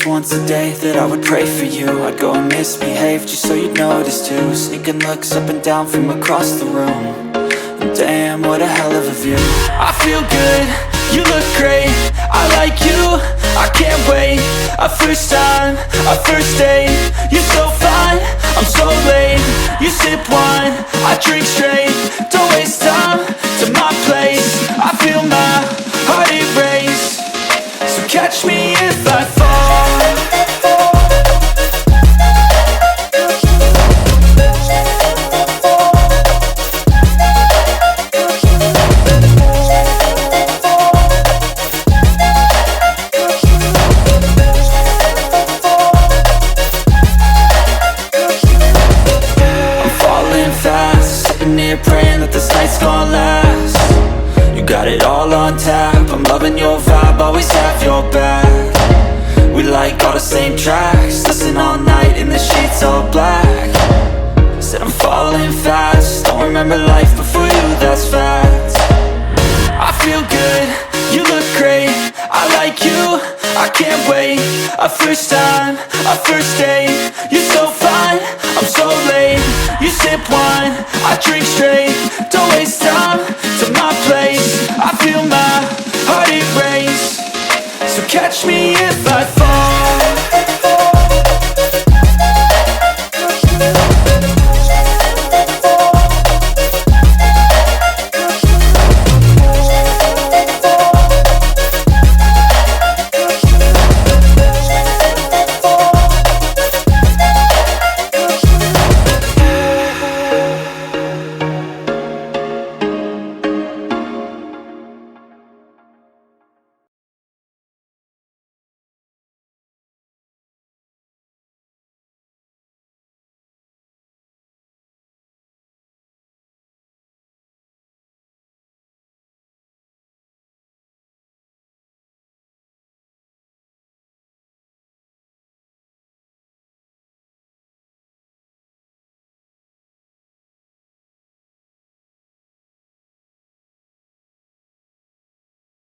once a day that I would pray for you. I'd go and misbehave just so you'd notice too. Sneaking looks up and down from across the room. And damn, what a hell of a view. I feel good, you look great, I like you, I can't wait. A first time, a first date, you're so fine, I'm so late. You sip wine, I drink straight. Don't waste time to my place. I feel my heart erase. So catch me if I fall. Praying that this night's gonna last. You got it all on tap, I'm loving your vibe, always have your back. We like all the same tracks, listen all night in the sheets all black. Said I'm falling fast, don't remember life before you, that's fact. I feel good, you look great, I like you, I can't wait. A first time, a first date, you're so fine, I'm so late. You sip wine, I drink straight. Don't waste time to my place. I feel my heart erase. So catch me if I fall.